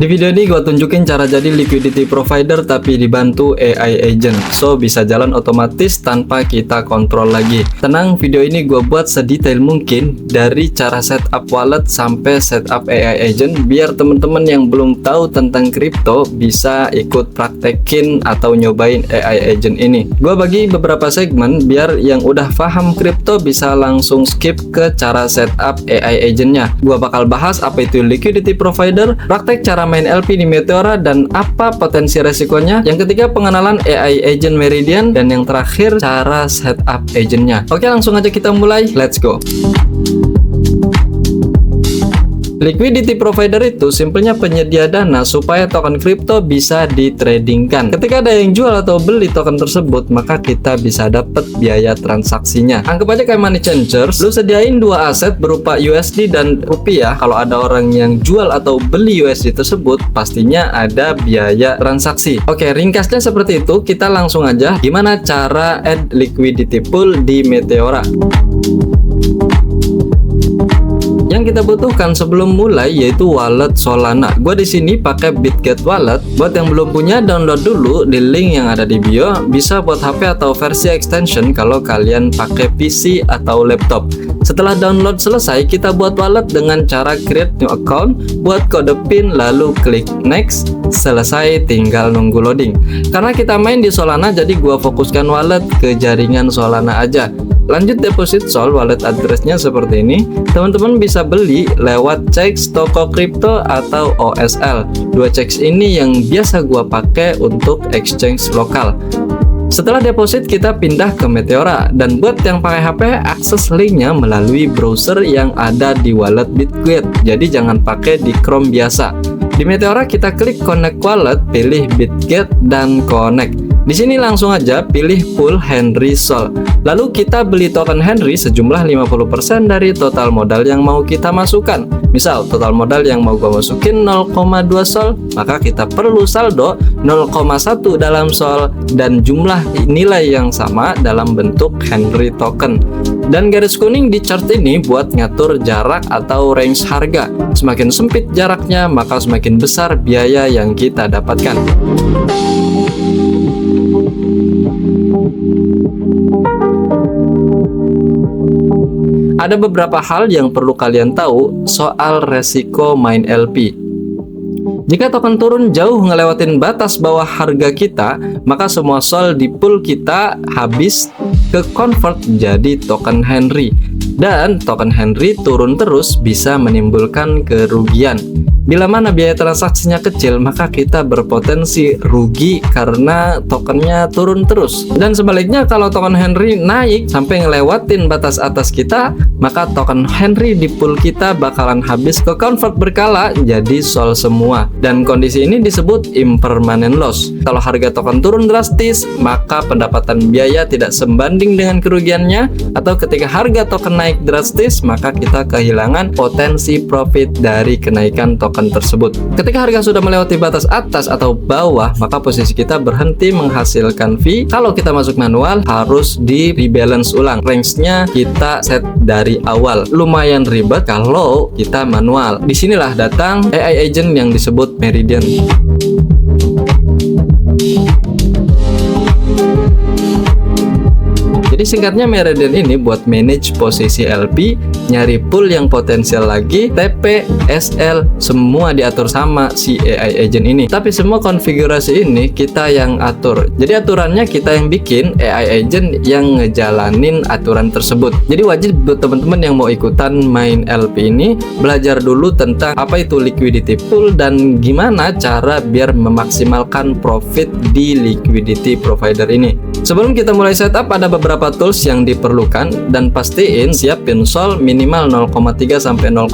Di video ini gue tunjukin cara jadi liquidity provider tapi dibantu AI agent, so bisa jalan otomatis tanpa kita kontrol lagi. Tenang, video ini gue buat sedetail mungkin dari cara setup wallet sampai setup AI agent biar temen-temen yang belum tahu tentang kripto bisa ikut praktekin atau nyobain AI agent ini. Gue bagi beberapa segmen biar yang udah paham kripto bisa langsung skip ke cara setup AI agentnya. Gue bakal bahas apa itu liquidity provider, praktek cara main LP di Meteora, dan apa potensi resikonya. Yang ketiga, pengenalan AI agent Meridian, dan yang terakhir cara setup agentnya. Oke, langsung aja kita mulai. Let's go. Liquidity provider itu simpelnya penyedia dana supaya token kripto bisa ditradingkan. Ketika ada yang jual atau beli token tersebut, maka kita bisa dapat biaya transaksinya. Anggap aja kayak money changers, lu sediain dua aset berupa USD dan rupiah. Kalau ada orang yang jual atau beli USD tersebut, pastinya ada biaya transaksi. Oke, ringkasnya seperti itu. Kita langsung aja gimana cara add liquidity pool di Meteora. Yang kita butuhkan sebelum mulai yaitu wallet Solana. Gue di sini pakai Bitget wallet. Buat yang belum punya, download dulu di link yang ada di bio. Bisa buat HP atau versi extension kalau kalian pakai PC atau laptop. Setelah download selesai, kita buat wallet dengan cara create new account, buat kode PIN, lalu klik next. Selesai, tinggal nunggu loading. Karena kita main di Solana, jadi gue fokuskan wallet ke jaringan Solana aja. Lanjut deposit Sol, wallet addressnya seperti ini. Teman-teman bisa beli lewat Checks, Toko Kripto, atau OSL. Dua Checks ini yang biasa gua pakai untuk exchange lokal. Setelah deposit, kita pindah ke Meteora, dan buat yang pakai HP, akses linknya melalui browser yang ada di wallet Bitget. Jadi jangan pakai di Chrome biasa. Di Meteora kita klik connect wallet, pilih Bitget dan connect. Di sini langsung aja pilih pool Henry Sol. Lalu kita beli token Henry sejumlah 50% dari total modal yang mau kita masukkan. Misal total modal yang mau gua masukin 0,2 Sol, maka kita perlu saldo 0,1 dalam Sol dan jumlah nilai yang sama dalam bentuk Henry token. Dan garis kuning di chart ini buat ngatur jarak atau range harga. Semakin sempit jaraknya, maka semakin besar biaya yang kita dapatkan. Ada beberapa hal yang perlu kalian tahu soal resiko main LP. Jika token turun jauh ngelewatin batas bawah harga kita, maka semua Sol di pool kita habis ke convert jadi token Henry. Dan token Henry turun terus bisa menimbulkan kerugian. Bila mana biaya transaksinya kecil, maka kita berpotensi rugi karena tokennya turun terus. Dan sebaliknya, kalau token Henry naik sampai ngelewatin batas atas kita, maka token Henry di pool kita bakalan habis ke convert berkala jadi Sol semua. Dan kondisi ini disebut impermanent loss. Kalau harga token turun drastis, maka pendapatan biaya tidak sebanding dengan kerugiannya. Atau ketika harga token naik drastis, maka kita kehilangan potensi profit dari kenaikan token tersebut. Ketika harga sudah melewati batas atas atau bawah, maka posisi kita berhenti menghasilkan fee. Kalau kita masuk manual, harus di rebalance ulang. Range-nya kita set dari awal. Lumayan ribet kalau kita manual. Disinilah datang AI agent yang disebut Meridian. Jadi singkatnya, Meridian ini buat manage posisi LP, nyari pool yang potensial lagi, TP, SL, semua diatur sama si AI agent ini. Tapi semua konfigurasi ini kita yang atur. Jadi aturannya kita yang bikin, AI agent yang ngejalanin aturan tersebut. Jadi wajib buat teman-teman yang mau ikutan main LP ini, belajar dulu tentang apa itu liquidity pool dan gimana cara biar memaksimalkan profit di liquidity provider ini. Sebelum kita mulai setup, ada beberapa tools yang diperlukan, dan pastiin siapin Sol minimal 0,3 sampai 0,5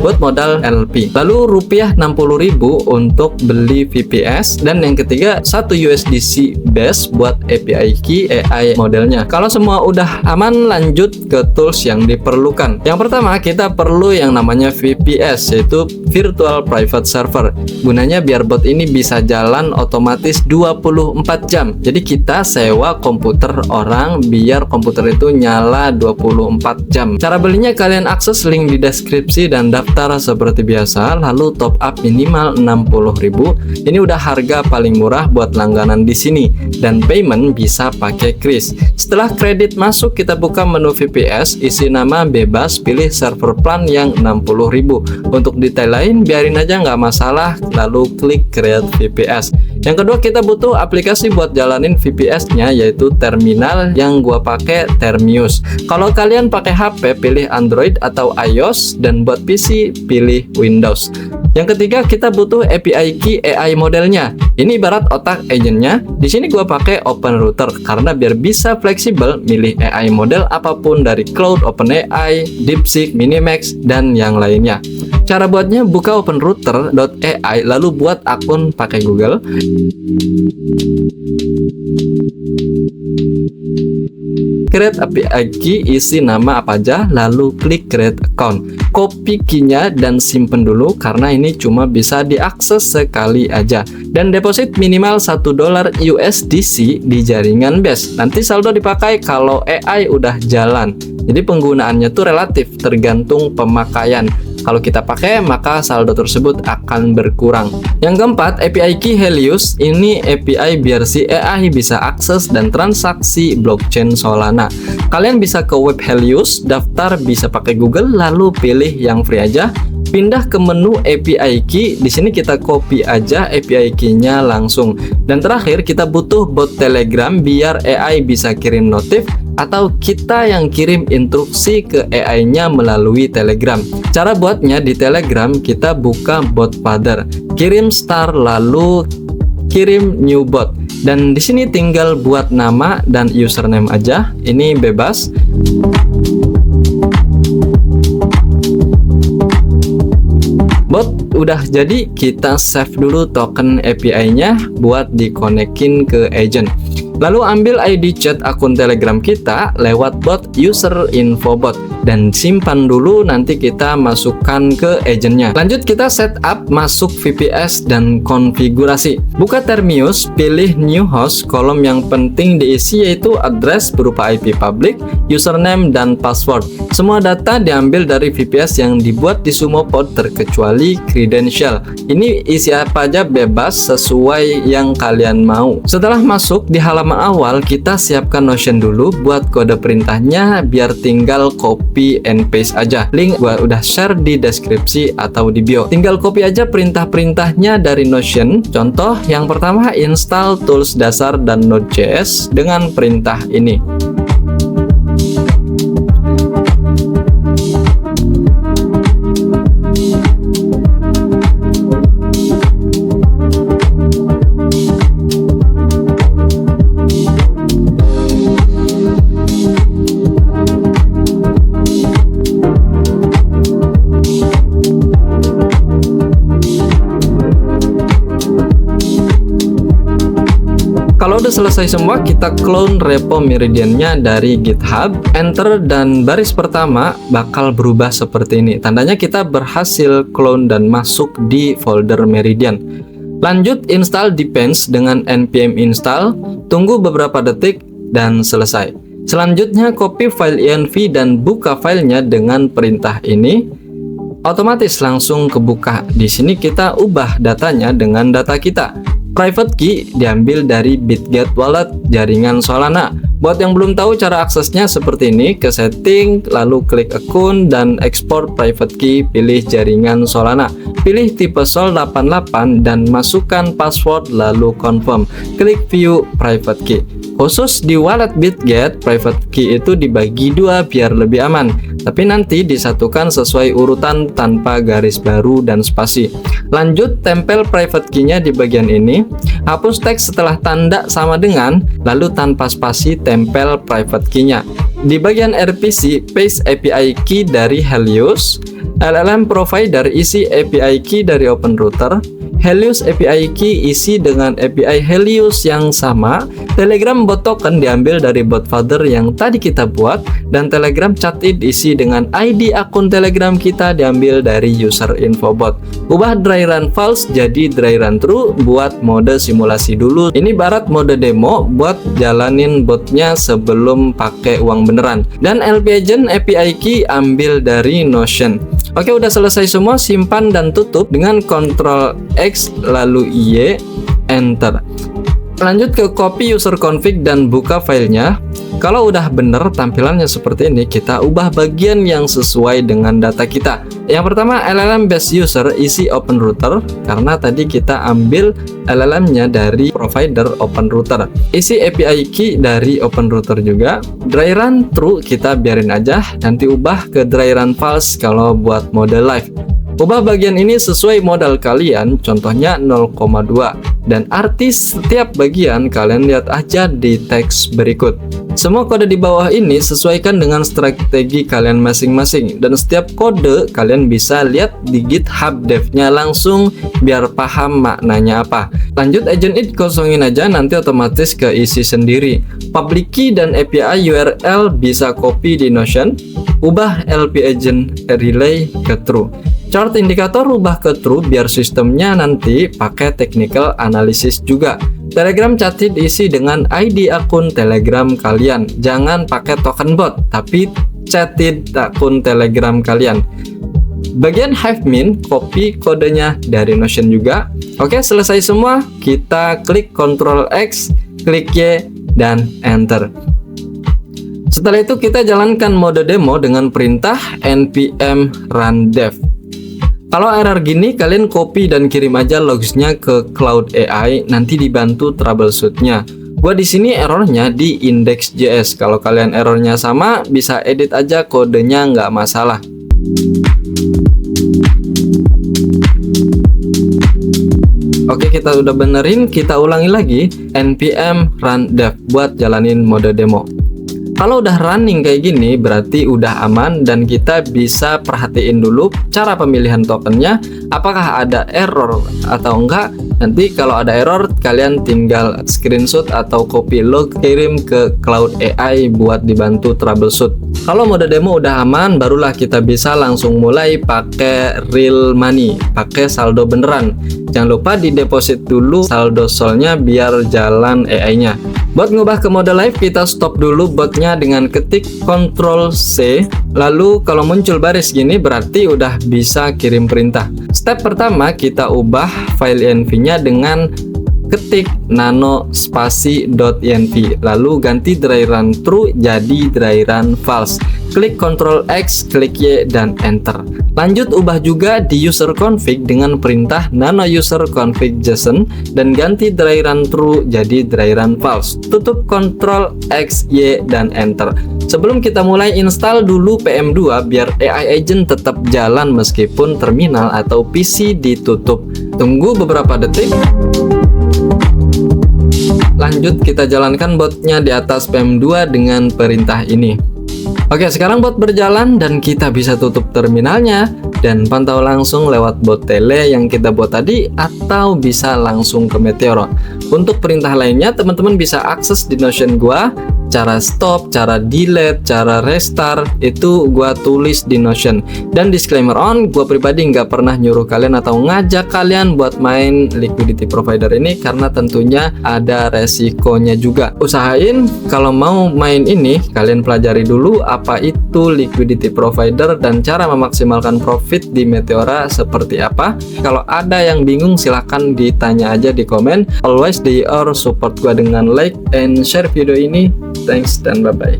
buat modal LP. Lalu rupiah 60.000 untuk beli VPS, dan yang ketiga 1 USDC base buat API key AI modelnya. Kalau semua udah aman, lanjut ke tools yang diperlukan. Yang pertama, kita perlu yang namanya VPS, yaitu Virtual Private Server. Gunanya biar bot ini bisa jalan otomatis 24 jam. Jadi kita sewa komputer orang biar komputer itu nyala 24 jam. Cara belinya Intinya kalian akses link di deskripsi dan daftar seperti biasa, lalu top up minimal 60.000. Ini udah harga paling murah buat langganan di sini dan payment bisa pakai kris. Setelah kredit masuk, kita buka menu VPS, isi nama bebas, pilih server plan yang 60.000. Untuk detail lain biarin aja nggak masalah, lalu klik create VPS. Yang kedua, kita butuh aplikasi buat jalanin VPS-nya, yaitu terminal yang gua pakai Termius. Kalau kalian pakai HP, pilih Android atau iOS, dan buat PC pilih Windows. Yang ketiga, kita butuh API key AI modelnya. Ini ibarat otak agentnya. Di sini gua pakai OpenRouter karena biar bisa fleksibel milih AI model apapun dari Cloud, OpenAI, DeepSeek, Minimax, dan yang lainnya. Cara buatnya, buka openrouter.ai lalu buat akun pakai Google. Create API key, isi nama apa aja, lalu klik create account. Copy key-nya dan simpen dulu karena ini cuma bisa diakses sekali aja. Dan deposit minimal $1 USDC di jaringan base. Nanti saldo dipakai kalau AI udah jalan. Jadi penggunaannya tuh relatif, tergantung pemakaian. Kalau kita pakai, maka saldo tersebut akan berkurang. Yang keempat, API key Helios. Ini API biar si AI bisa akses dan transaksi blockchain Solana. Kalian bisa ke web Helios, daftar, bisa pakai Google, lalu pilih yang free aja. Pindah ke menu API key. Di sini kita copy aja API key-nya langsung. Dan terakhir, kita butuh bot Telegram biar AI bisa kirim notif atau kita yang kirim instruksi ke AI-nya melalui Telegram. Cara buatnya, di Telegram kita buka bot father, kirim star, lalu kirim new bot. Dan di sini tinggal buat nama dan username aja. Ini bebas. Bot udah jadi, kita save dulu token API-nya buat dikonekin ke agent. Lalu ambil ID chat akun Telegram kita lewat bot user info bot dan simpan dulu, nanti kita masukkan ke agentnya. Lanjut kita setup, masuk VPS dan konfigurasi. Buka Termius, pilih new host. Kolom yang penting diisi yaitu address berupa IP public, username dan password. Semua data diambil dari VPS yang dibuat di Sumopod terkecuali credential. Ini isi apa aja bebas sesuai yang kalian mau. Setelah masuk di halaman awal, kita siapkan Notion dulu buat kode perintahnya biar tinggal copy and paste aja. Link gua udah share di deskripsi atau di bio. Tinggal copy aja perintah-perintahnya dari Notion. Contoh yang pertama, install tools dasar dan Node.js dengan perintah ini. Kalau udah selesai semua, kita clone repo Meridian-nya dari GitHub, enter, dan baris pertama bakal berubah seperti ini. Tandanya kita berhasil clone dan masuk di folder Meridian. Lanjut install Depends dengan npm install, tunggu beberapa detik, dan selesai. Selanjutnya copy file env dan buka filenya dengan perintah ini. Otomatis langsung kebuka. Di sini kita ubah datanya dengan data kita. Private key diambil dari Bitget Wallet jaringan Solana. Buat yang belum tahu cara aksesnya seperti ini, ke setting, lalu klik akun dan export private key, pilih jaringan Solana. Pilih tipe Sol 88 dan masukkan password lalu confirm. Klik view private key. Khusus di wallet Bitget, private key itu dibagi dua biar lebih aman. Tapi nanti disatukan sesuai urutan tanpa garis baru dan spasi. Lanjut tempel private key-nya di bagian ini. Hapus teks setelah tanda sama dengan, lalu tanpa spasi tempel private key-nya. Di bagian RPC, paste API key dari Helios. LLM provider isi API key dari OpenRouter. Helios API key isi dengan API Helios yang sama. Telegram bot token diambil dari bot father yang tadi kita buat, dan Telegram chat-it isi dengan ID akun Telegram kita diambil dari user info bot. Ubah dry run false jadi dry run true buat mode simulasi dulu. Ini barat mode demo buat jalanin botnya sebelum pakai uang beneran. Dan LP agent API key ambil dari Notion. Oke, udah selesai semua, simpan dan tutup dengan Ctrl X lalu Y, enter. Lanjut ke copy user config dan buka filenya. Kalau udah bener tampilannya seperti ini, kita ubah bagian yang sesuai dengan data kita. Yang pertama, LLM base user isi open router, karena tadi kita ambil LLM-nya dari provider open router. Isi API key dari open router juga. Dry run true kita biarin aja, nanti ubah ke dry run false kalau buat mode live. Ubah bagian ini sesuai modal kalian, contohnya 0,2, dan arti setiap bagian kalian lihat aja di teks berikut. Semua kode di bawah ini sesuaikan dengan strategi kalian masing-masing, dan setiap kode kalian bisa lihat di GitHub dev-nya langsung biar paham maknanya apa. Lanjut, agent it kosongin aja, nanti otomatis keisi sendiri. Public key dan API URL bisa copy di Notion. Ubah LP agent relay ke true. Chart indikator ubah ke true biar sistemnya nanti pakai technical analysis juga. Telegram chat-it isi dengan ID akun Telegram kalian. Jangan pakai token bot, tapi chat-it akun Telegram kalian. Bagian HiveMint, copy kodenya dari Notion juga. Oke, selesai semua. Kita klik Ctrl X, klik Y, dan enter. Setelah itu kita jalankan mode demo dengan perintah npm run dev. Kalau error gini, kalian copy dan kirim aja logsnya ke Cloud AI, nanti dibantu troubleshootnya. Gua di sini errornya di index.js. Kalau kalian errornya sama, bisa edit aja kodenya, nggak masalah. Oke, kita udah benerin, kita ulangi lagi npm run dev buat jalanin mode demo. Kalau udah running kayak gini berarti udah aman, dan kita bisa perhatiin dulu cara pemilihan tokennya, apakah ada error atau enggak. Nanti kalau ada error kalian tinggal screenshot atau copy log, kirim ke Cloud AI buat dibantu troubleshoot. Kalau mode demo udah aman, barulah kita bisa langsung mulai pakai real money, pakai saldo beneran. Jangan lupa di deposit dulu saldo solnya biar jalan AI-nya. Buat ngubah ke mode live, kita stop dulu botnya dengan ketik Ctrl C. Lalu kalau muncul baris gini berarti udah bisa kirim perintah. Step pertama, kita ubah file env-nya dengan ketik nano spasi.env, lalu ganti dry run true jadi dry run false. Klik Ctrl X, klik Y, dan enter. Lanjut ubah juga di user config dengan perintah nano user config JSON dan ganti dry run true jadi dry run false. Tutup Ctrl X, Y, dan enter. Sebelum kita mulai, install dulu PM2 biar AI agent tetap jalan meskipun terminal atau PC ditutup. Tunggu beberapa detik. Lanjut kita jalankan botnya di atas PM2 dengan perintah ini. Oke, sekarang bot berjalan dan kita bisa tutup terminalnya dan pantau langsung lewat bot tele yang kita buat tadi, atau bisa langsung ke Meteor. Untuk perintah lainnya teman-teman bisa akses di Notion gua. Cara stop, cara delete, cara restart itu gua tulis di Notion. Dan disclaimer on, gua pribadi nggak pernah nyuruh kalian atau ngajak kalian buat main liquidity provider ini, karena tentunya ada resikonya juga. Usahain kalau mau main ini kalian pelajari dulu apa itu liquidity provider dan cara memaksimalkan profit di Meteora seperti apa. Kalau ada yang bingung silahkan ditanya aja di komen. Always they are support gua dengan like and share video ini. Thanks dan bye-bye.